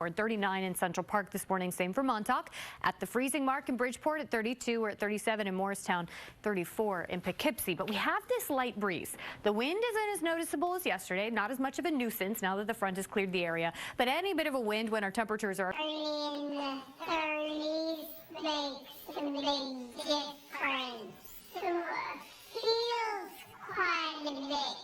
Or 39 in Central Park this morning. Same for Montauk. At the freezing mark in Bridgeport at 32. We're at 37 in Morristown, 34 in Poughkeepsie. But we have this light breeze. The wind isn't as noticeable as yesterday. Not as much of a nuisance now that the front has cleared the area. But any bit of a wind when our temperatures are in the 30s makes a big difference. Feels quite a bit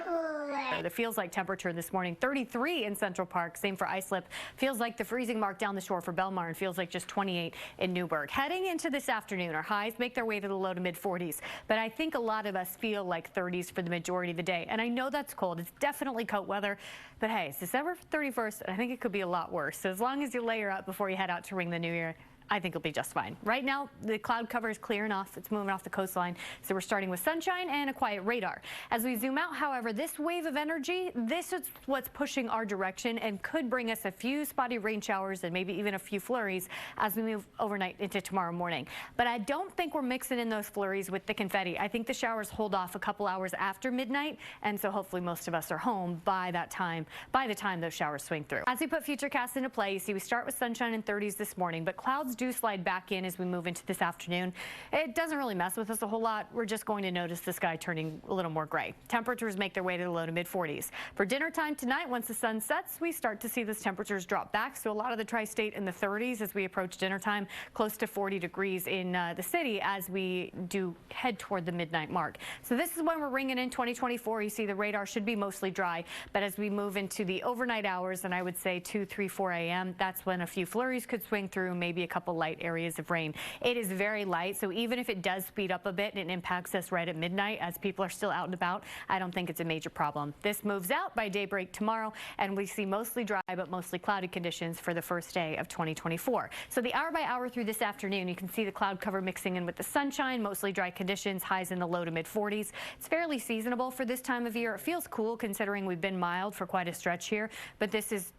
cooler. The feels like temperature this morning, 33 in Central Park. Same for Islip. Feels like the freezing mark down the shore for Belmar and feels like just 28 in Newburgh. Heading into this afternoon, our highs make their way to the low to mid 40s. But I think a lot of us feel like 30s for the majority of the day. And I know that's cold. It's definitely coat weather. But hey, it's December 31st, and I think it could be a lot worse. So as long as you layer up before you head out to ring the new year, I think it'll be just fine. Right now, the cloud cover is clearing off. It's moving off the coastline. So we're starting with sunshine and a quiet radar. As we zoom out, however, this wave of energy, this is what's pushing our direction and could bring us a few spotty rain showers and maybe even a few flurries as we move overnight into tomorrow morning. But I don't think we're mixing in those flurries with the confetti. I think the showers hold off a couple hours after midnight. And so hopefully most of us are home by that time, by the time those showers swing through. As we put Futurecast into play, you see we start with sunshine in 30s this morning, but clouds do slide back in as we move into this afternoon. It doesn't really mess with us a whole lot. We're just going to notice the sky turning a little more gray. Temperatures make their way to the low to mid 40s. For dinner time tonight, once the sun sets, we start to see those temperatures drop back. So a lot of the tri-state in the 30s as we approach dinner time, close to 40 degrees in the city as we do head toward the midnight mark. So this is when we're ringing in 2024. You see the radar should be mostly dry, but as we move into the overnight hours, and I would say 2, 3, 4 a.m., that's when a few flurries could swing through, maybe a couple light areas of rain. It is very light, so even if it does speed up a bit and it impacts us right at midnight as people are still out and about, I don't think it's a major problem. This moves out by daybreak tomorrow, and we see mostly dry but mostly cloudy conditions for the first day of 2024. So the hour by hour through this afternoon, you can see the cloud cover mixing in with the sunshine, mostly dry conditions, highs in the low to mid 40s. It's fairly seasonable for this time of year. It feels cool considering we've been mild for quite a stretch here, but this is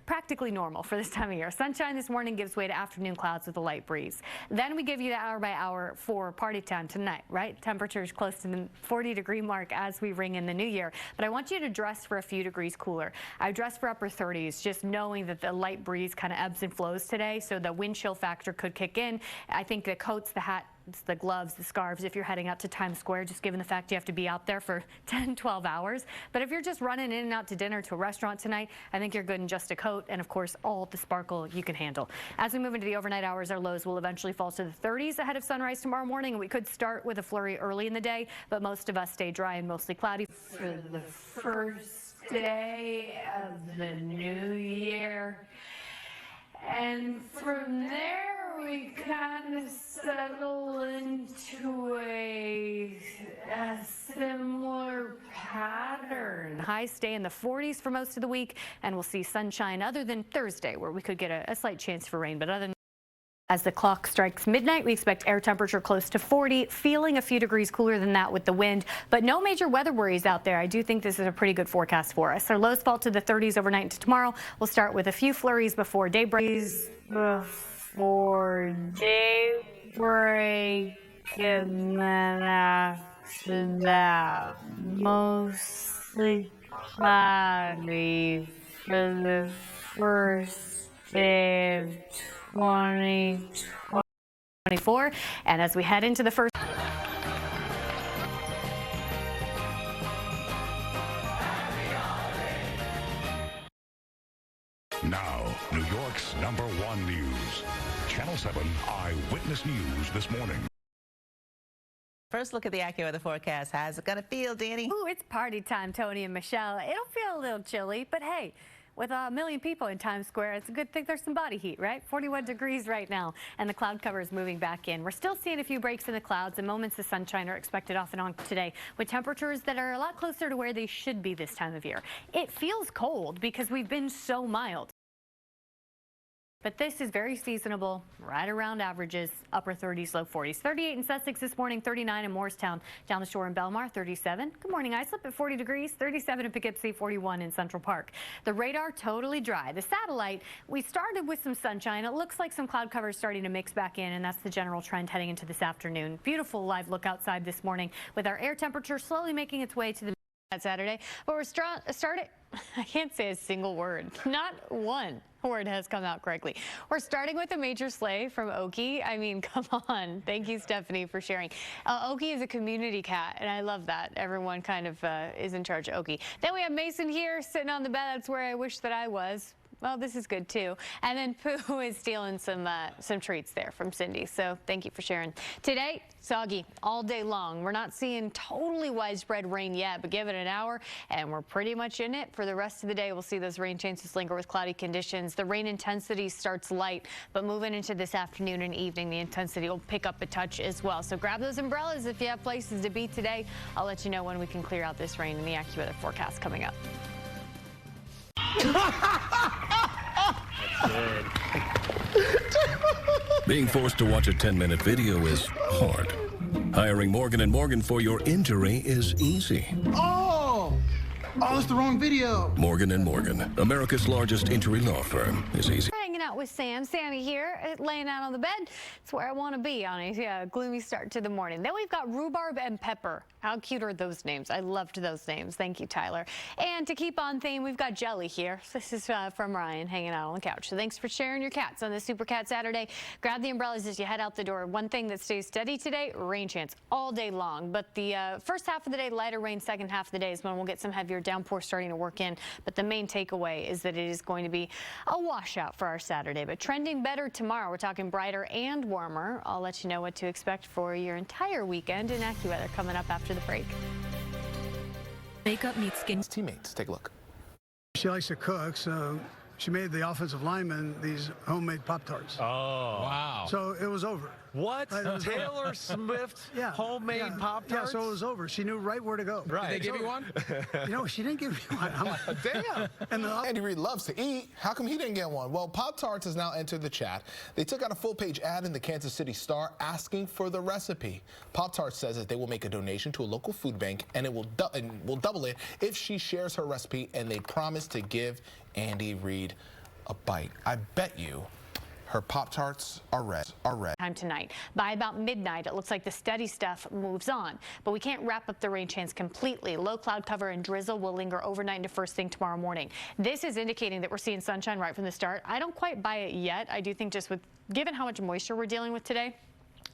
practically normal for this time of year. Sunshine this morning gives way to afternoon clouds with a light breeze. Then we give you the hour by hour for party time tonight, right? Temperatures close to the 40-degree mark as we ring in the new year. But I want you to dress for a few degrees cooler. I dress for upper 30s, just knowing that the light breeze kind of ebbs and flows today, so the wind chill factor could kick in. I think the coats, the hat, the gloves, the scarves, if you're heading out to Times Square, just given the fact you have to be out there for 10, 12 hours. But if you're just running in and out to dinner to a restaurant tonight, I think you're good in just a coat and, of course, all the sparkle you can handle. As we move into the overnight hours, our lows will eventually fall to the 30s ahead of sunrise tomorrow morning, and we could start with a flurry early in the day, but most of us stay dry and mostly cloudy for the first day of the new year. And from there, we kind of settle into a similar pattern. Highs stay in the 40s for most of the week, and we'll see sunshine other than Thursday, where we could get a slight chance for rain. But other than as the clock strikes midnight, we expect air temperature close to 40, feeling a few degrees cooler than that with the wind, but no major weather worries out there. I do think this is a pretty good forecast for us. Our lows fall to the 30s overnight into tomorrow. We'll start with a few flurries before daybreak. And then after that, mostly cloudy for the first day of 2024. And as we head into the first now, New York's #1 news. Channel 7 Eyewitness News this morning. First look at the AccuWeather forecast. How's it going to feel, Dani? Ooh, it's party time, Tony and Michelle. It'll feel a little chilly, but hey, with a million people in Times Square, it's a good thing there's some body heat, right? 41 degrees right now, and the cloud cover is moving back in. We're still seeing a few breaks in the clouds, and moments of sunshine are expected off and on today, with temperatures that are a lot closer to where they should be this time of year. It feels cold because we've been so mild. But this is very seasonable, right around averages, upper 30s, low 40s. 38 in Sussex this morning, 39 in Morristown, down the shore in Belmar, 37. Good morning, Islip at 40 degrees, 37 in Poughkeepsie, 41 in Central Park. The radar totally dry. The satellite, we started with some sunshine. It looks like some cloud cover is starting to mix back in, and that's the general trend heading into this afternoon. Beautiful live look outside this morning with our air temperature slowly making its way to the Saturday, but we're starting. I can't say a single word. Not one word has come out correctly. We're starting with a major sleigh from Oki. I mean, come on. Thank you, Stephanie, for sharing. Oki is a community cat, and I love that. Everyone kind of is in charge of Oki. Then we have Mason here sitting on the bed. That's where I wish that I was. Well, this is good too. And then Pooh is stealing some treats there from Cindy. So thank you for sharing. Today, soggy all day long. We're not seeing totally widespread rain yet, but give it an hour and we're pretty much in it for the rest of the day. We'll see those rain chances linger with cloudy conditions. The rain intensity starts light, but moving into this afternoon and evening, the intensity will pick up a touch as well. So grab those umbrellas if you have places to be today. I'll let you know when we can clear out this rain in the AccuWeather forecast coming up. Being forced to watch a 10-minute video is hard. Hiring Morgan & Morgan for your injury is easy. Oh, that's the wrong video. Morgan & Morgan, America's largest injury law firm, is easy. Hanging out with Sam. Sammy here, laying out on the bed. It's where I want to be on a gloomy start to the morning. Then we've got Rhubarb and Pepper. How cute are those names? I loved those names. Thank you, Tyler. And to keep on theme, we've got Jelly here. This is from Ryan, hanging out on the couch. So thanks for sharing your cats on this Super Cat Saturday. Grab the umbrellas as you head out the door. One thing that stays steady today, rain chance all day long. But the first half of the day, lighter rain. Second half of the day is when we'll get some heavier downpour starting to work in. But the main takeaway is that it is going to be a washout for our Saturday. But trending better tomorrow. We're talking brighter and warmer. I'll let you know what to expect for your entire weekend in AccuWeather coming up after the break. Makeup meets skin. Teammates, take a look. She likes to cook, so she made the offensive lineman these homemade Pop-Tarts. Oh. Wow. So it was over. What? Right, it was Taylor Swift homemade Pop-Tarts? Yeah, so it was over. She knew right where to go. Right. Did they give you one? You know, she didn't give me one. Damn. And Andy Reid loves to eat. How come he didn't get one? Well, Pop-Tarts has now entered the chat. They took out a full-page ad in the Kansas City Star asking for the recipe. Pop-Tarts says that they will make a donation to a local food bank, and it will double it if she shares her recipe, and they promise to give Andy Reid a bite. I bet you her Pop-Tarts are red. Time tonight. By about midnight, it looks like the steady stuff moves on, but we can't wrap up the rain chance completely. Low cloud cover and drizzle will linger overnight into first thing tomorrow morning. This is indicating that we're seeing sunshine right from the start. I don't quite buy it yet. I do think just given how much moisture we're dealing with today,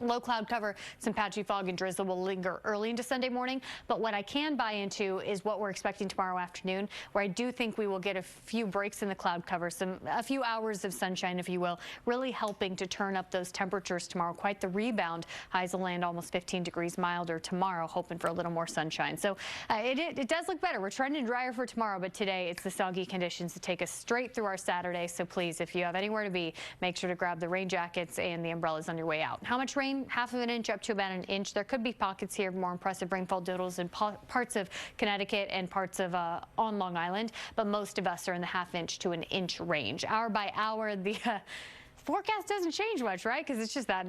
low cloud cover, some patchy fog and drizzle will linger early into Sunday morning. But what I can buy into is what we're expecting tomorrow afternoon, where I do think we will get a few breaks in the cloud cover, a few hours of sunshine, if you will, really helping to turn up those temperatures tomorrow. Quite the rebound. Highs will land almost 15 degrees milder tomorrow, hoping for a little more sunshine. So it does look better. We're trending drier for tomorrow, but today it's the soggy conditions that take us straight through our Saturday. So please, if you have anywhere to be, make sure to grab the rain jackets and the umbrellas on your way out. How much rain? Half of an inch up to about an inch. There could be pockets here of more impressive rainfall doodles in parts of Connecticut and parts of on Long Island, but most of us are in the half-inch to an inch range. Hour by hour, the forecast doesn't change much, right? Because it's just that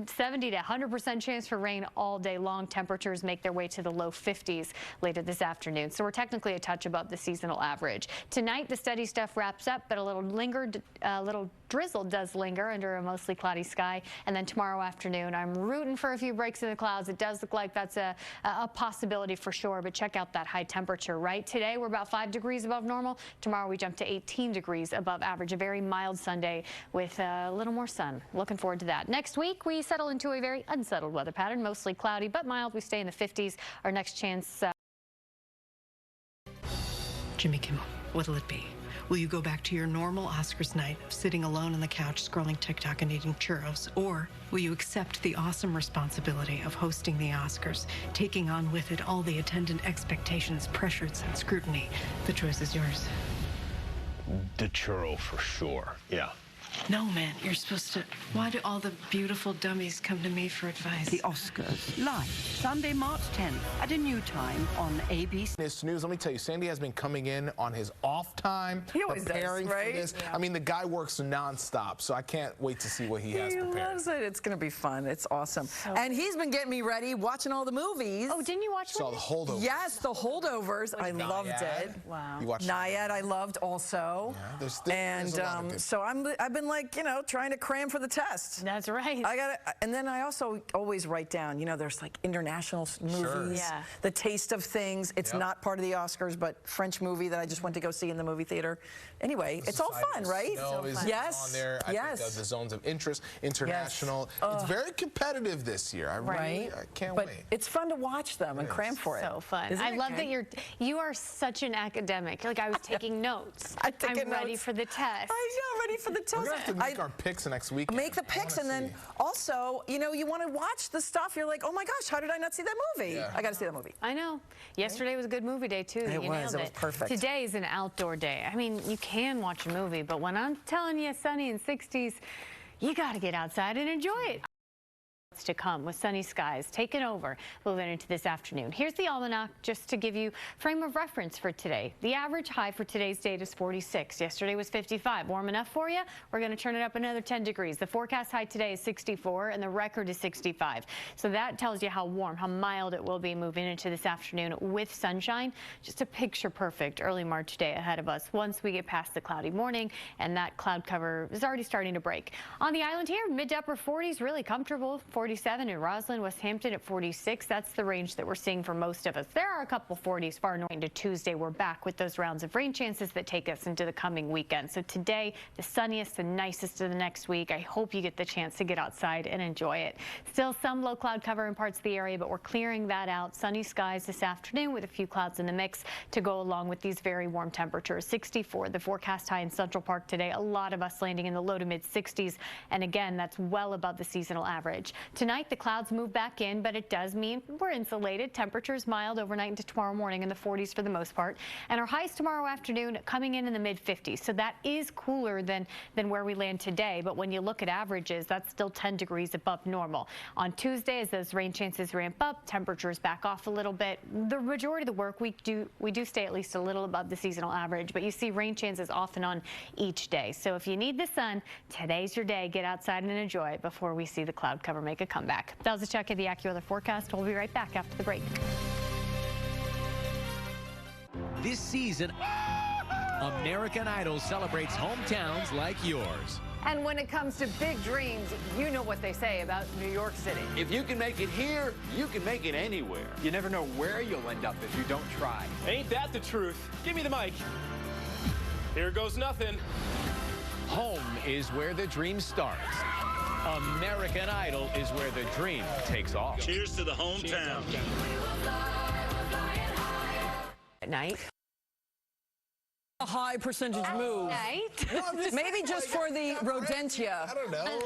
70 to 100% chance for rain all day long. Temperatures make their way to the low 50s later this afternoon. So we're technically a touch above the seasonal average. Tonight, the steady stuff wraps up, but a little drizzle does linger under a mostly cloudy sky. And then tomorrow afternoon, I'm rooting for a few breaks in the clouds. It does look like that's a possibility for sure, but check out that high temperature, right? Today, we're about 5 degrees above normal. Tomorrow, we jump to 18 degrees above average. A very mild Sunday with a little more sun. Looking forward to that. Next week, we settle into a very unsettled weather pattern, mostly cloudy but mild. We stay in the 50s. Our next chance. Jimmy Kimmel, what'll it be? Will you go back to your normal Oscars night of sitting alone on the couch scrolling TikTok and eating churros? Or will you accept the awesome responsibility of hosting the Oscars, taking on with it all the attendant expectations, pressures, and scrutiny? The choice is yours. The churro for sure. Yeah. No, man, you're supposed to. Why do all the beautiful dummies come to me for advice? The Oscars, live, Sunday, March 10th, at a new time on ABC. This news, let me tell you, Sandy has been coming in on his off time, He always preparing does, right? for this. Yeah. I mean, the guy works nonstop, so I can't wait to see what he has prepared. He loves it. It's going to be fun. It's awesome. And he's been getting me ready, watching all the movies. Oh, didn't you watch Saw the holdovers. Yes, the holdovers. I loved it. Wow. You watched Naiad, I loved also. Yeah, there's a lot of good so I've been like, you know, trying to cram for the test. That's right. And then I also always write down, you know, there's like international movies, Yeah. The Taste of Things. It's not part of the Oscars, but French movie that I just went to go see in the movie theater. Anyway, it's all fun, right? Yes. On there. I think the zones of interest, international. It's very competitive this year. I can't wait. It's fun to watch them and cram for it. So fun. I love that you are such an academic. Like, I was taking notes. I'm ready for the test. I know, ready for the test. We're going to have to make our picks next week. Make the picks, and then also, you know, you want to watch the stuff. You're like, oh my gosh, how did I not see that movie? Yeah. I got to see that movie. I know. Yesterday was a good movie day, too. It was perfect. Today is an outdoor day. I mean, you can watch a movie, but when I'm telling you sunny and 60s, you got to get outside and enjoy it. To come with sunny skies taking over moving into this afternoon. Here's the almanac just to give you frame of reference for today. The average high for today's date is 46. Yesterday was 55. Warm enough for you? We're going to turn it up another 10 degrees. The forecast high today is 64 and the record is 65. So that tells you how warm, how mild it will be moving into this afternoon with sunshine. Just a picture perfect early March day ahead of us once we get past the cloudy morning, and that cloud cover is already starting to break. On the island here, mid to upper 40s, really comfortable. 47 in Roslyn, West Hampton at 46. That's the range that we're seeing for most of us. There are a couple 40s far north into Tuesday. We're back with those rounds of rain chances that take us into the coming weekend. So today, the sunniest, the nicest of the next week. I hope you get the chance to get outside and enjoy it. Still some low cloud cover in parts of the area, but we're clearing that out. Sunny skies this afternoon with a few clouds in the mix to go along with these very warm temperatures. 64, the forecast high in Central Park today. A lot of us landing in the low to mid 60s. And again, that's well above the seasonal average. Tonight, the clouds move back in, but it does mean we're insulated. Temperatures mild overnight into tomorrow morning in the 40s for the most part. And our highs tomorrow afternoon coming in the mid 50s. So that is cooler than where we land today. But when you look at averages, that's still 10 degrees above normal. On Tuesday, as those rain chances ramp up, temperatures back off a little bit. The majority of the work week, we do stay at least a little above the seasonal average, but you see rain chances off and on each day. So if you need the sun, today's your day. Get outside and enjoy it before we see the cloud cover make a comeback. That was a check of the AccuWeather forecast. We'll be right back after the break. This season, American Idol celebrates hometowns like yours. And when it comes to big dreams, you know what they say about New York City. If you can make it here, you can make it anywhere. You never know where you'll end up if you don't try. Ain't that the truth? Give me the mic. Here goes nothing. Home is where the dream starts. American Idol is where the dream takes off. Cheers to the hometown. At night. A high percentage move. Maybe just for the rodentia. I don't know.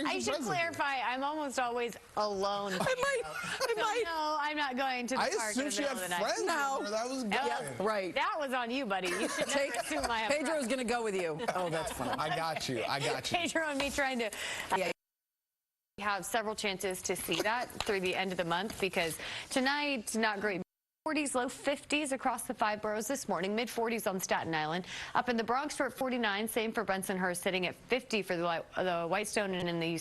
I should clarify, I'm almost always alone. I might. No, I'm not going to the park in the middle of the night. No. That was good. Right. That was on you, buddy. You should never assume I have Pedro's going to go with you. Oh, that's fun. I got you. Pedro and me trying to... We have several chances to see that through the end of the month because tonight, not great. 40s, low 50s across the 5 boroughs this morning. Mid 40s on Staten Island. Up in the Bronx, we're at 49. Same for Bensonhurst, sitting at 50 for the Whitestone and in the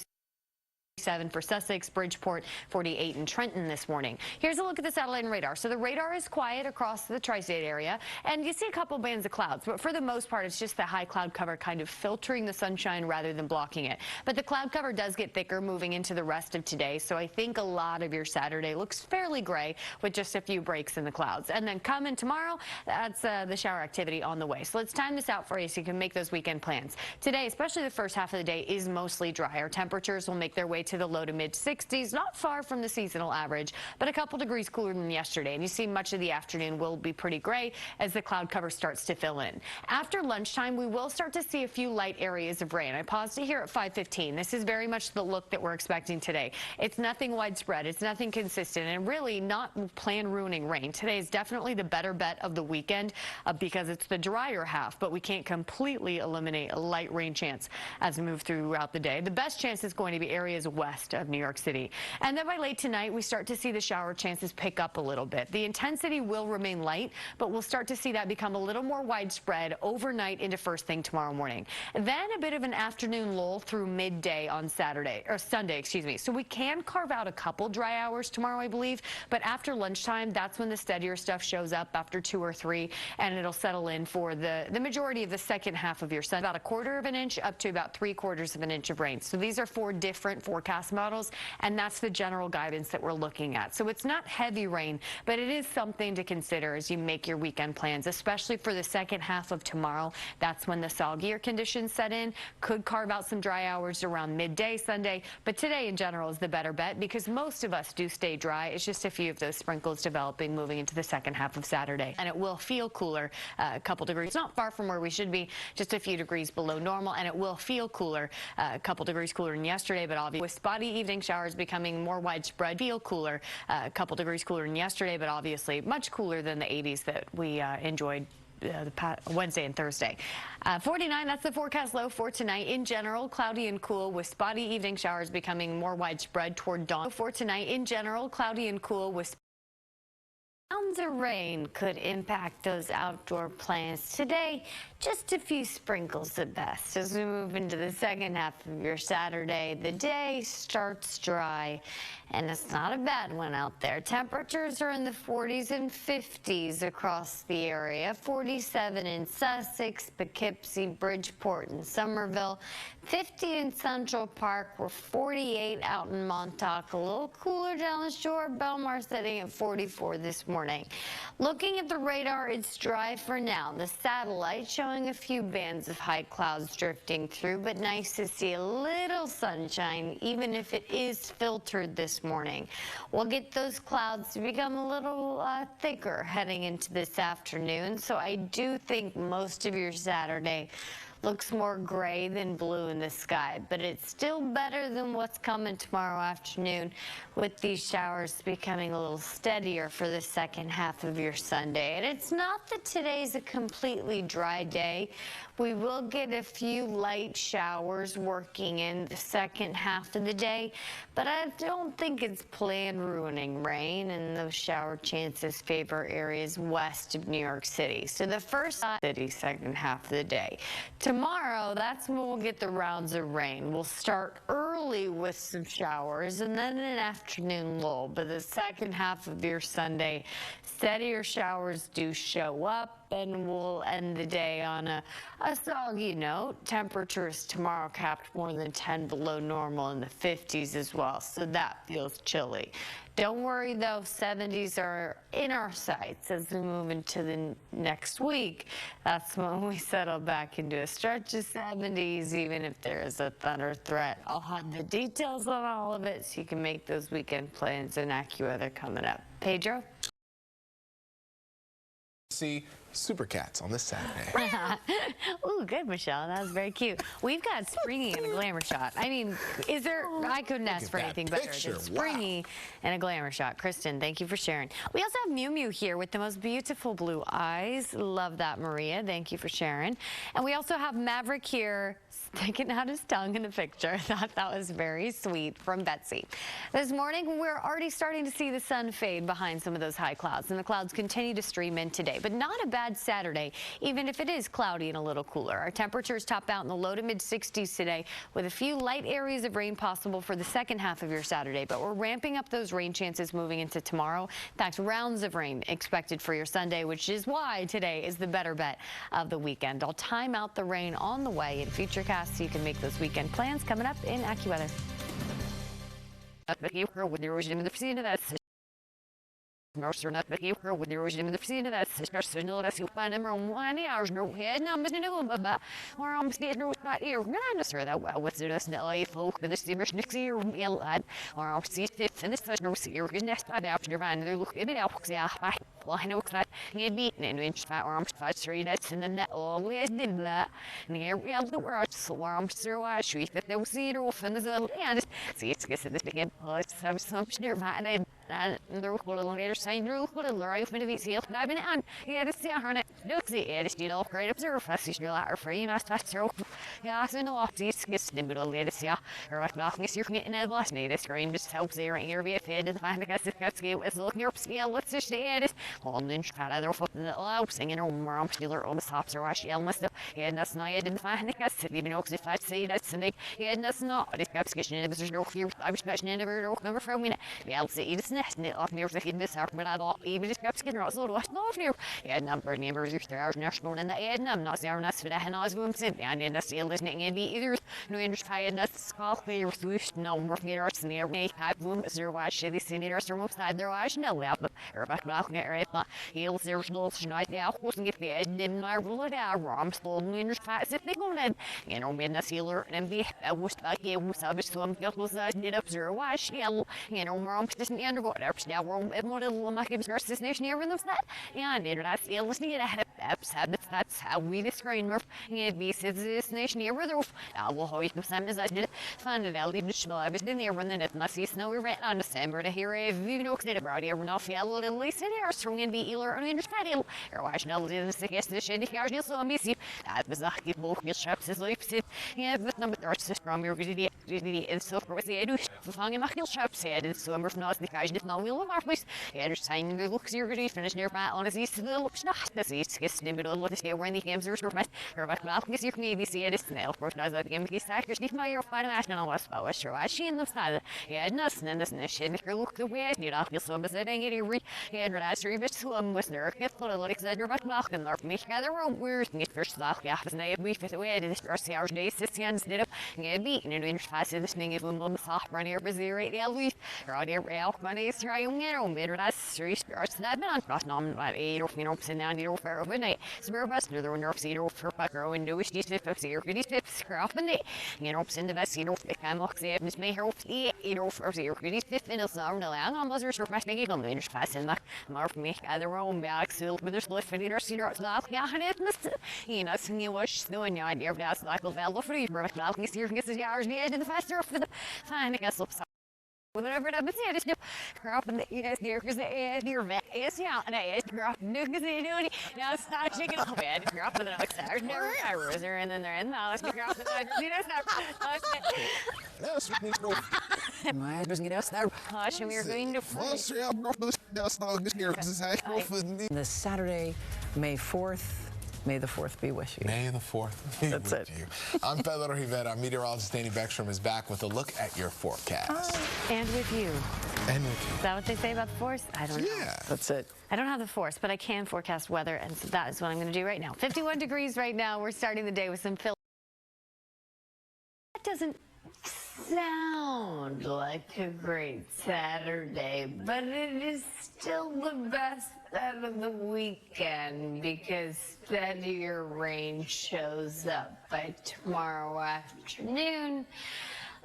7 for Sussex, Bridgeport, 48 in Trenton this morning. Here's a look at the satellite and radar. So the radar is quiet across the tri-state area, and you see a couple bands of clouds, but for the most part, it's just the high cloud cover kind of filtering the sunshine rather than blocking it. But the cloud cover does get thicker moving into the rest of today, so I think a lot of your Saturday looks fairly gray with just a few breaks in the clouds. And then coming tomorrow, that's the shower activity on the way. So let's time this out for you so you can make those weekend plans. Today, especially the first half of the day, is mostly dry. Our temperatures will make their way to the low to mid 60s, not far from the seasonal average, but a couple degrees cooler than yesterday. And you see much of the afternoon will be pretty gray as the cloud cover starts to fill in. After lunchtime, we will start to see a few light areas of rain. I paused it here at 5:15. This is very much the look that we're expecting today. It's nothing widespread. It's nothing consistent and really not plan ruining rain. Today is definitely the better bet of the weekend because it's the drier half, but we can't completely eliminate a light rain chance as we move throughout the day. The best chance is going to be areas west of New York City. And then by late tonight, we start to see the shower chances pick up a little bit. The intensity will remain light, but we'll start to see that become a little more widespread overnight into first thing tomorrow morning. Then a bit of an afternoon lull through midday on Sunday, excuse me. So we can carve out a couple dry hours tomorrow, I believe, but after lunchtime, that's when the steadier stuff shows up after 2 or 3, and it'll settle in for the majority of the second half of your Sunday. About 1/4 of an inch up to about 3/4 of an inch of rain. So these are 4 different forecast models, and that's the general guidance that we're looking at. So it's not heavy rain, but it is something to consider as you make your weekend plans, especially for the second half of tomorrow. That's when the soggier conditions set in. Could carve out some dry hours around midday Sunday, but today in general is the better bet because most of us do stay dry. It's just a few of those sprinkles developing moving into the second half of Saturday. And it will feel cooler, a couple degrees, not far from where we should be, just a few degrees below normal, and it will feel cooler, a couple degrees cooler than yesterday, but obviously with spotty evening showers becoming more widespread, feel cooler, a couple degrees cooler than yesterday, but obviously much cooler than the 80s that we enjoyed Wednesday and Thursday. 49, that's the forecast low for tonight. In general, cloudy and cool with spotty evening showers becoming more widespread toward dawn. For tonight, in general, cloudy and cool with clouds of rain could impact those outdoor plans today. Just a few sprinkles at best. As we move into the second half of your Saturday, the day starts dry, and it's not a bad one out there. Temperatures are in the 40s and 50s across the area. 47 in Sussex, Poughkeepsie, Bridgeport, and Somerville. 50 in Central Park. We're 48 out in Montauk. A little cooler down the shore. Belmar setting at 44 this morning. Looking at the radar, it's dry for now. The satellite showing a few bands of high clouds drifting through, but nice to see a little sunshine, even if it is filtered this morning. We'll get those clouds to become a little thicker heading into this afternoon, so I do think most of your Saturday looks more gray than blue in the sky, but it's still better than what's coming tomorrow afternoon, with these showers becoming a little steadier for the second half of your Sunday. And it's not that today's a completely dry day. We will get a few light showers working in the second half of the day, but I don't think it's plan-ruining rain, and those shower chances favor areas west of New York City. So the first city second half of the day. Tomorrow, that's when we'll get the rounds of rain. We'll start early with some showers and then an afternoon lull, but the second half of your Sunday, steadier showers do show up, and we'll end the day on a soggy note. Temperatures tomorrow capped more than 10 below normal in the 50s as well, so that feels chilly. Don't worry though, 70s are in our sights as we move into the next week. That's when we settle back into a stretch of 70s, even if there is a thunder threat. I'll have the details on all of it so you can make those weekend plans in AccuWeather coming up. Pedro? See Super Cats on this Saturday. Ooh, good, Michelle. That was very cute. We've got Springy and a glamour shot. I mean, is there? I couldn't ask for anything better than Springy and a glamour shot. Kristen, thank you for sharing. We also have Mew Mew here with the most beautiful blue eyes. Love that, Maria. Thank you for sharing. And we also have Maverick here sticking out his tongue in the picture. I thought that was very sweet from Betsy. This morning, we're already starting to see the sun fade behind some of those high clouds, and the clouds continue to stream in today, but not a bad Saturday, even if it is cloudy and a little cooler. Our temperatures top out in the low to mid 60s today, with a few light areas of rain possible for the second half of your Saturday, but we're ramping up those rain chances moving into tomorrow. In fact, rounds of rain expected for your Sunday, which is why today is the better bet of the weekend. I'll time out the rain on the way in Futurecast so you can make those weekend plans coming up in AccuWeather. Nuxie, it is still great observe, as is still our free master. Yeah, so no, this gets the middle of this, yeah. Or like nothing is your committing at last night. This screen just helps there and you're being fed to the fact that the scale is looking your scale. Let's just say it is. Hold in, try other foot in the loud, singing or more on stealer on the tops or wash yell myself. Yeah, that's not it in the fact that I even know if I say that's something. Yeah, that's not. This guy's getting in there's no fear. I was catching in the number from me. Yeah, I'll say it's nest and it off near the hidden out, but I thought even this guy's getting out so what's not here. Yeah, number neighbors are there, national in the end. I'm not there, that's for that, and I was going to sit down in the seal listening and be either. No, you're trying that's called clear swoosh. No, working at arts and the air. I've wound, there was shitty city or some side there was no lap, or back back near it. Heels there's no night now, wasn't get the end in my rule it out. Rom stole in your fast if they go in. You know, when the sealer and be I was like it was I was some was I did up there was shell. You know, Rom doesn't undergo it. Now we're at one little my gives nurse this nation here in the that. Yeah, I did I feel listening to that's how we the screen murph. Yeah, be says this nation here with I will hold the same as I did. Find it out, even small. I was in there when the net must see snow. We ran on December to hear a view no clear about here. We're not feeling at least in here. Strong and be ill or understanding. Or watch no little sick as the shady cars. You'll so miss you. That was a good book. Your shops is like, yeah, but number arts is from your good is so for the edu. The fang in my hill shop said it's so much not the guys did not will of our place. There's sign the looks you're good finish near bat on his east to the looks not. The east gets in the middle of the day when the games are short. Or back now, because you can maybe see it is snail. For now, that game is sackers. Need my fine national was power. Sure, I she in the side. Yeah, nothing in this nation. If you look the way I need, I'll feel so busy. Any re and that's three bits to was there. Get full of like that. You're back now, and North me gather room. We're get first laugh. Yeah, as I we fit away. This first hours days, 6 hands did up. Get beaten and winter fast. This thing is one soft run here busy right now. We are out here rail. Money is trying to get that's three starts that been on cross nom at 8 or you know, sitting down here for overnight. So we're best near the window of cedar for Bucker and do these 50 or 50 crop and they, you know, send the best cedar. They can look the evidence may help the 8 or 50 or 50 minutes hour no long on buzzers or my big on the winter fast and more for me. Either own back, so with their split for the cedar. Yeah, and it must, you know, sing you wash snow and yard. You're that's like a valve for you. But now, you see, gets the hours near the faster for the fine. I guess looks. Whatever that was, I just knew crop and the yes, dear, because the dear vet is yeah, and I crop new because they do it. Now it's not chicken off bed, crop and the next hour, never hours are and then they're in now. Let's crop and that's not. My husband's going to start. We're going to. The Saturday, May 4th. May the 4th be with you. May the 4th be That's with it. you. I'm Pedro Rivera. Meteorologist Dani Beckstrom is back with a look at your forecast. And with you. And with you. Is that what they say about the force? I don't know. Yeah. That's it. I don't have the force, but I can forecast weather, and so that is what I'm going to do right now. 51 degrees right now. We're starting the day with some That doesn't sound like a great Saturday, but it is still the best out of the weekend because steadier rain shows up by tomorrow afternoon,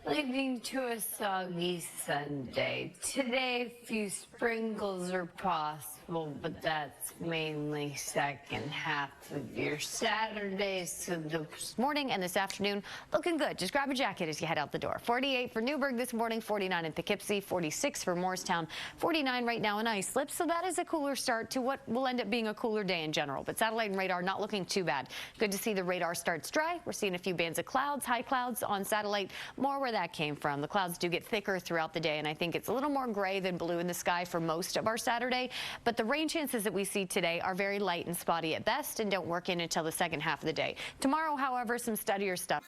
leading to a soggy Sunday. Today, a few sprinkles are possible, but that's mainly second half of your Saturday. So this morning and this afternoon, looking good. Just grab a jacket as you head out the door. 48 for Newburgh this morning, 49 in Poughkeepsie, 46 for Morristown, 49 right now in Islip. So that is a cooler start to what will end up being a cooler day in general. But satellite and radar not looking too bad. Good to see the radar starts dry. We're seeing a few bands of clouds, high clouds on satellite. More where that came from. The clouds do get thicker throughout the day, and I think it's a little more gray than blue in the sky for most of our Saturday. But the rain chances that we see today are very light and spotty at best and don't work in until the second half of the day. Tomorrow, however, some steadier stuff.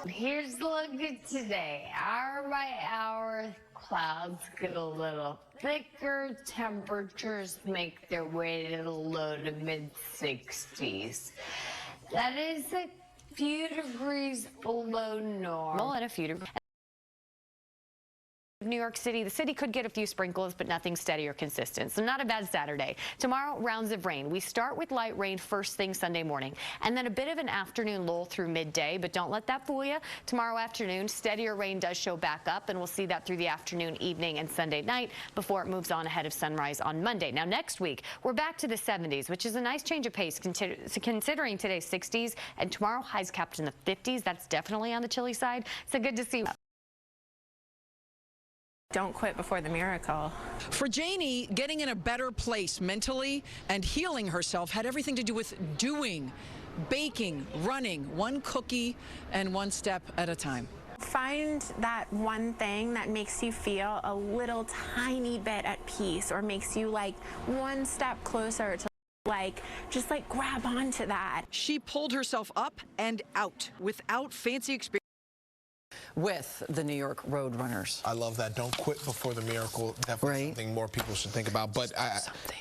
Here's the look at today. Hour by hour, clouds get a little thicker. Temperatures make their way to the low to mid 60s. That is a few degrees below normal and a few degrees. New York City, the city could get a few sprinkles, but nothing steady or consistent. So not a bad Saturday. Tomorrow, rounds of rain. We start with light rain first thing Sunday morning, and then a bit of an afternoon lull through midday, but don't let that fool you. Tomorrow afternoon, steadier rain does show back up, and we'll see that through the afternoon, evening, and Sunday night before it moves on ahead of sunrise on Monday. Now, next week, we're back to the 70s, which is a nice change of pace considering today's 60s, and tomorrow highs capped in the 50s. That's definitely on the chilly side. So good to see. Don't quit before the miracle. For Janie, getting in a better place mentally and healing herself had everything to do with doing, baking, running, one cookie and one step at a time. Find that one thing that makes you feel a little tiny bit at peace, or makes you like one step closer to just grab onto that. She pulled herself up and out without fancy experience with the New York Road Runners. I love that. Don't quit before the miracle. Definitely something more people should think about. But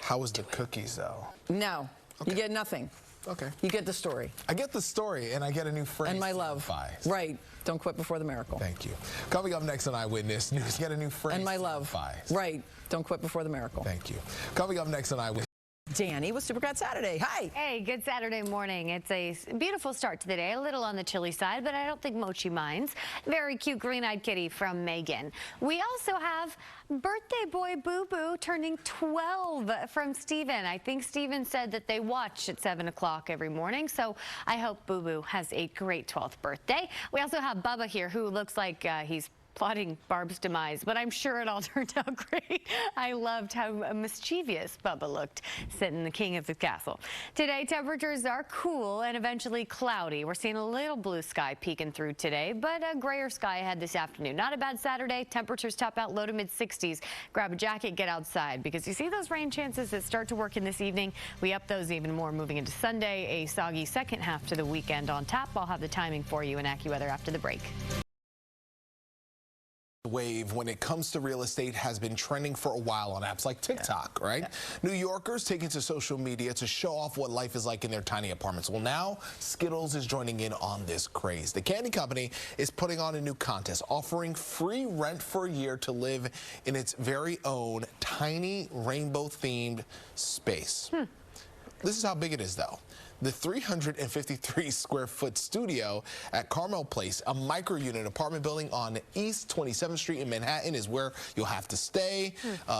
how was the cookies, though? No, you get nothing. Okay. You get the story. I get the story, and I get a new phrase. And my love. Right. Don't quit before the miracle. Thank you. Coming up next on Eyewitness News, get a new phrase. And my love. Right. Don't quit before the miracle. Thank you. Coming up next on Eyewitness. Dani with Supercat Saturday. Hi. Hey, good Saturday morning. It's a beautiful start to the day, a little on the chilly side, but I don't think Mochi minds. Very cute green-eyed kitty from Megan. We also have birthday boy Boo Boo turning 12 from Steven. I think Steven said that they watch at 7 o'clock every morning, so I hope Boo Boo has a great 12th birthday. We also have Bubba here, who looks like he's plotting Barb's demise, but I'm sure it all turned out great. I loved how mischievous Bubba looked, sitting the king of the castle. Today, temperatures are cool and eventually cloudy. We're seeing a little blue sky peeking through today, but a grayer sky ahead this afternoon. Not a bad Saturday. Temperatures top out low to mid 60s. Grab a jacket, get outside, because you see those rain chances that start to work in this evening. We up those even more moving into Sunday. A soggy second half to the weekend on tap. I'll have the timing for you in AccuWeather after the break. Wave when it comes to real estate has been trending for a while on apps like TikTok, right? Yeah. New Yorkers taking to social media to show off what life is like in their tiny apartments. Well, now Skittles is joining in on this craze. The candy company is putting on a new contest, offering free rent for a year to live in its very own tiny rainbow-themed space. This is how big it is, though. The 353 square foot studio at Carmel Place, a micro-unit apartment building on East 27th Street in Manhattan, is where you'll have to stay.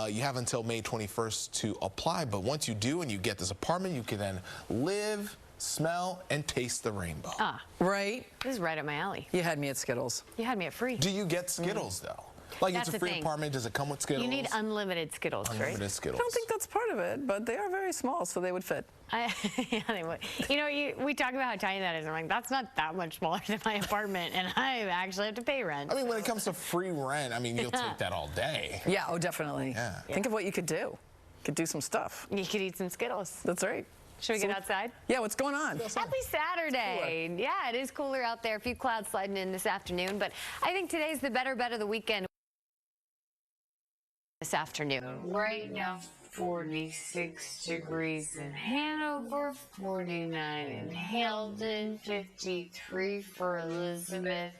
You have until May 21st to apply, but once you do and you get this apartment, you can then live, smell, and taste the rainbow. Right? This is right up my alley. You had me at Skittles. You had me at free. Do you get Skittles, though? Like, That's it's a free apartment. Does it come with Skittles? You need unlimited Skittles, right? Unlimited Skittles. I don't think that's part of it, but they are very small, so they would fit. Yeah, they would. You know, we talk about how tiny that is. I'm like, that's not that much smaller than my apartment, and I actually have to pay rent. I mean, when it comes to free rent, I mean, you'll take that all day. Yeah, oh, definitely. Yeah. Think of what you could do. You could do some stuff. You could eat some Skittles. That's right. Should we get outside? Yeah, what's going on? Happy Saturday. Yeah, it is cooler out there. A few clouds sliding in this afternoon, but I think today's the better bet of the weekend. This afternoon. Right now, 46 degrees in Hanover, 49 in Haledon, 53 for Elizabeth,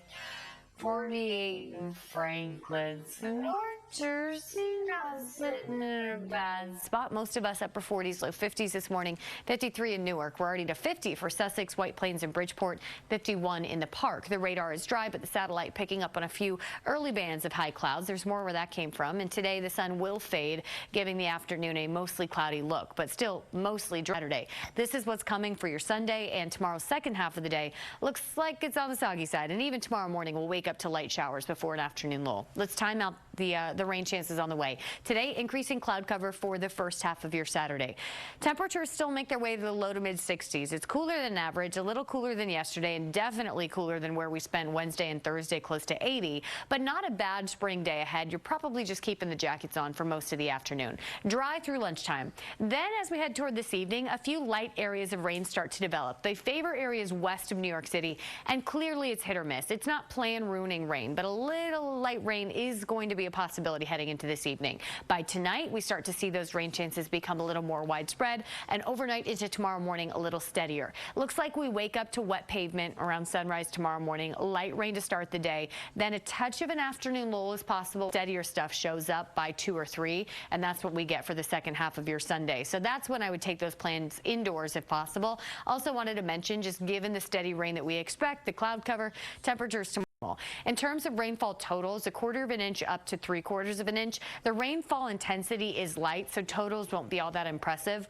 48 in Franklin. So North Jersey not sitting in a bad spot. Most of us upper 40s, low 50s this morning. 53 in Newark. We're already to 50 for Sussex, White Plains, and Bridgeport. 51 in the Park. The radar is dry, but the satellite picking up on a few early bands of high clouds. There's more where that came from. And today the sun will fade, giving the afternoon a mostly cloudy look, but still mostly dry. Saturday. This is what's coming for your Sunday, and tomorrow's second half of the day looks like it's on the soggy side. And even tomorrow morning we'll wake up to light showers before an afternoon lull. Let's time out the rain chances on the way. Today, increasing cloud cover for the first half of your Saturday. Temperatures still make their way to the low to mid 60s. It's cooler than average, a little cooler than yesterday, and definitely cooler than where we spent Wednesday and Thursday, close to 80. But not a bad spring day ahead. You're probably just keeping the jackets on for most of the afternoon. Dry through lunchtime. Then, as we head toward this evening, a few light areas of rain start to develop. They favor areas west of New York City, and clearly it's hit or miss. It's not plan ruining rain, but a little light rain is going to be a possibility heading into this evening. By tonight, we start to see those rain chances become a little more widespread, and overnight into tomorrow morning, a little steadier. Looks like we wake up to wet pavement around sunrise tomorrow morning, light rain to start the day, then a touch of an afternoon lull is possible. Steadier stuff shows up by 2 or 3, and that's what we get for the second half of your Sunday. So that's when I would take those plans indoors if possible. Also wanted to mention, just given the steady rain that we expect, the cloud cover, temperatures tomorrow. In terms of rainfall totals, 1/4 of an inch up to 3/4 of an inch. The rainfall intensity is light, so totals won't be all that impressive.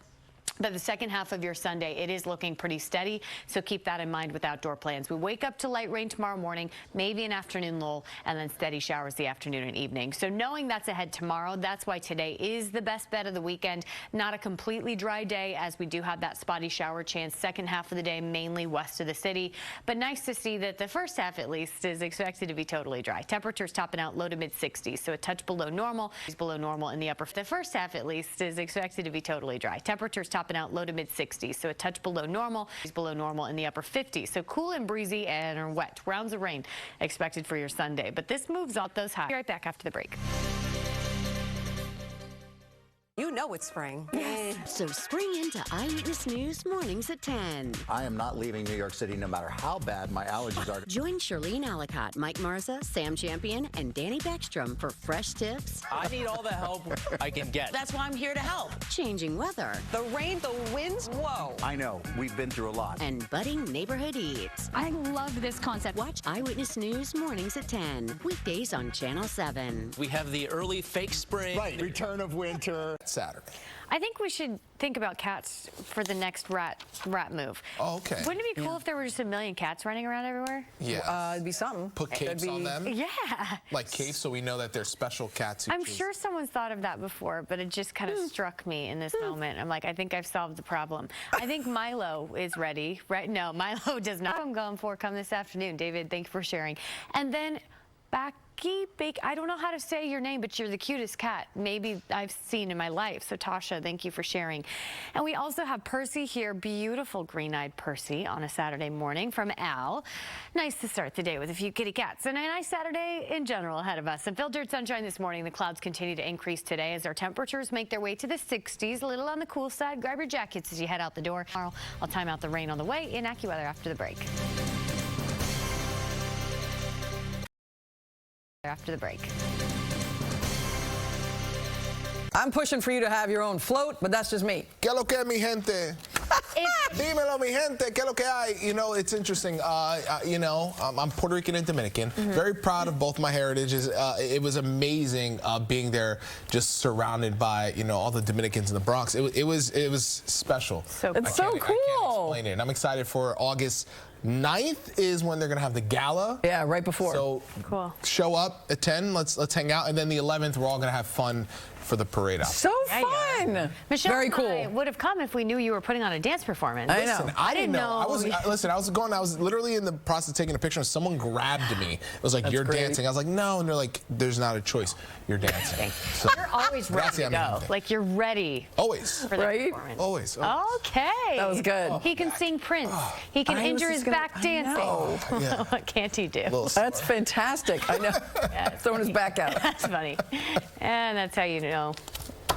But the second half of your Sunday, it is looking pretty steady, so keep that in mind with outdoor plans. We wake up to light rain tomorrow morning, maybe an afternoon lull, and then steady showers the afternoon and evening. So knowing that's ahead tomorrow, that's why today is the best bet of the weekend. Not a completely dry day, as we do have that spotty shower chance second half of the day, mainly west of the city. But nice to see that the first half, at least, is expected to be totally dry. Temperatures topping out low to mid 60s, so a touch below normal. Below normal in the upper. The first half, at least, is expected to be totally dry. Temperatures topping out low to mid 60s, so a touch below normal. Below normal in the upper 50s, so cool and breezy and wet. Rounds of rain expected for your Sunday, but this moves up those highs. Be right back after the break. You know it's spring. Yes. So spring into Eyewitness News mornings at 10. I am not leaving New York City no matter how bad my allergies are. Join Shirlene Allicott, Mike Marza, Sam Champion, and Dani Beckstrom for fresh tips. I need all the help I can get. That's why I'm here to help. Changing weather. The rain, the winds, whoa. I know. We've been through a lot. And budding neighborhood eats. I love this concept. Watch Eyewitness News mornings at 10. Weekdays on Channel 7. We have the early fake spring. Right. Return of winter. Saturday. I think we should think about cats for the next rat move. Oh, okay. Wouldn't it be cool if there were just a million cats running around everywhere? Yeah. It'd be something. Put capes on them? Yeah. Like capes, so we know that they're special cats. I'm sure someone's thought of that before, but it just kind of struck me in this moment. I'm like, I think I've solved the problem. I think Milo is ready, right? No, Milo does not. I'm going for come this afternoon. David, thank you for sharing. And then I don't know how to say your name, but you're the cutest cat maybe I've seen in my life. So Tasha, thank you for sharing. And we also have Percy here, beautiful green-eyed Percy on a Saturday morning from Al. Nice to start the day with a few kitty cats and a nice Saturday in general ahead of us. And filtered sunshine this morning. The clouds continue to increase today as our temperatures make their way to the 60s, a little on the cool side. Grab your jackets as you head out the door. Tomorrow, I'll time out the rain on the way in AccuWeather after the break. After the break. I'm pushing for you to have your own float, but that's just me. ¿Qué lo que, mi gente? Dímelo, mi gente. ¿Qué lo que hay? You know, it's interesting. I'm Puerto Rican and Dominican. Very proud of both my heritages. It was amazing being there, just surrounded by, all the Dominicans in the Bronx. It was special. It's so cool. I can't explain it. And I'm excited for August 9th is when they're going to have the gala. Yeah, right before. So cool. Show up at 10. Let's hang out. And then the 11th, we're all going to have fun for the parade out. So fun. Yeah. Michelle Very cool. I would have come if we knew you were putting on a dance performance. I know. Listen, I didn't know. I was literally in the process of taking a picture and someone grabbed me. It was like, you're dancing. I was like, no. And they're like, there's not a choice. You're dancing. So, you're always ready to go. Like, you're ready. Always. For that performance. Always. Okay. That was good. He can sing Prince. He can injure his back dancing. Yeah. What can't he do? That's fantastic. I know. Throwing his back out. That's funny. And that's how you know.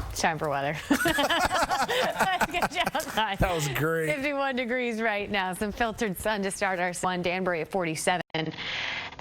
It's time for weather. Let's get you outside. That was great. 51 degrees right now. Some filtered sun to start our one. Danbury at 47.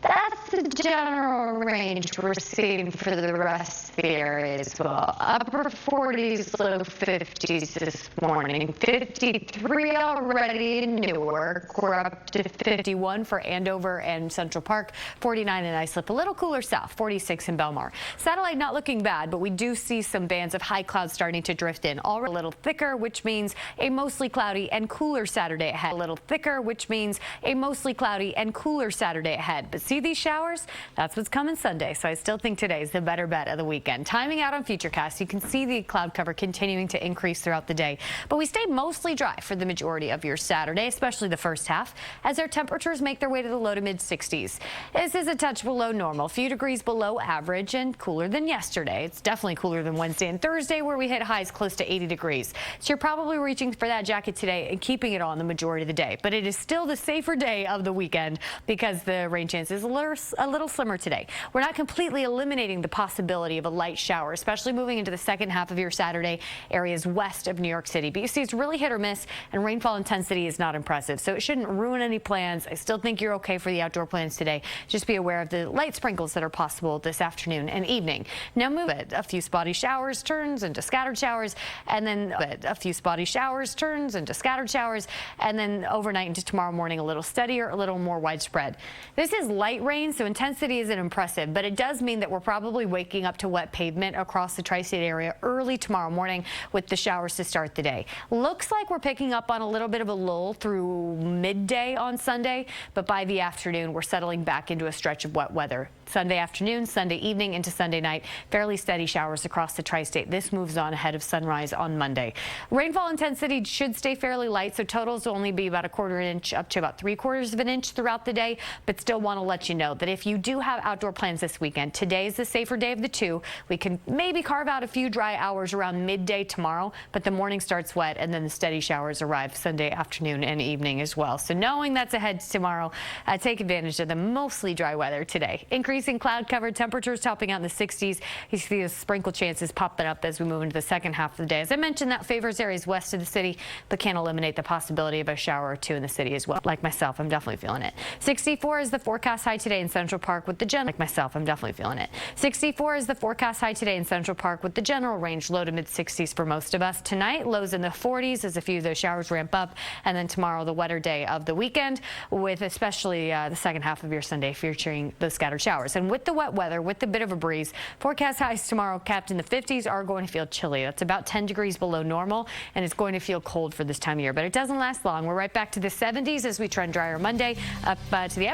That's the general range we're seeing for the rest of the area as well. Upper 40s, low 50s this morning. 53 already in Newark. We're up to 51 for Andover and Central Park. 49 in Islip. A little cooler south. 46 in Belmar. Satellite not looking bad, but we do see some bands of high clouds starting to drift in. Already a little thicker, which means a mostly cloudy and cooler Saturday ahead. A little thicker, which means a mostly cloudy and cooler Saturday ahead. But see these showers? That's what's coming Sunday. So I still think today is the better bet of the weekend. Timing out on Futurecast, you can see the cloud cover continuing to increase throughout the day. But we stay mostly dry for the majority of your Saturday, especially the first half, as our temperatures make their way to the low to mid 60s. This is a touch below normal, a few degrees below average and cooler than yesterday. It's definitely cooler than Wednesday and Thursday, where we hit highs close to 80 degrees. So you're probably reaching for that jacket today and keeping it on the majority of the day. But it is still the safer day of the weekend because the rain chance is a a little slimmer today. We're not completely eliminating the possibility of a light shower, especially moving into the second half of your Saturday, areas west of New York City. But you see, it's really hit or miss, and rainfall intensity is not impressive, so it shouldn't ruin any plans. I still think you're okay for the outdoor plans today. Just be aware of the light sprinkles that are possible this afternoon and evening. Now move it. A few spotty showers turns into scattered showers, and then a few spotty showers turns into scattered showers, and then overnight into tomorrow morning a little steadier, a little more widespread. This is light rain, so intensity isn't impressive, but it does mean that we're probably waking up to wet pavement across the tri-state area early tomorrow morning with the showers to start the day. Looks like we're picking up on a little bit of a lull through midday on Sunday, but by the afternoon we're settling back into a stretch of wet weather. Sunday afternoon, Sunday evening into Sunday night, fairly steady showers across the tri-state. This moves on ahead of sunrise on Monday. Rainfall intensity should stay fairly light, so totals will only be about a quarter inch up to about 3/4 of an inch throughout the day, but still want to let you know that if you do have outdoor plans this weekend, today is the safer day of the two. We can maybe carve out a few dry hours around midday tomorrow, but the morning starts wet and then the steady showers arrive Sunday afternoon and evening as well. So knowing that's ahead tomorrow, take advantage of the mostly dry weather today. Increasing cloud cover temperatures topping out in the 60s. You see those sprinkle chances popping up as we move into the second half of the day. As I mentioned, that favors areas west of the city, but can't eliminate the possibility of a shower or two in the city as well. Like myself, I'm definitely feeling it. 64 is the forecast high today in Central Park with the general. Like myself, I'm definitely feeling it. 64 is the forecast high today in Central Park with the general range low to mid 60s for most of us. Tonight, lows in the 40s as a few of those showers ramp up, and then tomorrow, the wetter day of the weekend, with especially the second half of your Sunday featuring those scattered showers. And with the wet weather, with a bit of a breeze, forecast highs tomorrow capped in the 50s are going to feel chilly. That's about 10 degrees below normal, and it's going to feel cold for this time of year. But it doesn't last long. We're right back to the 70s as we trend drier Monday up to the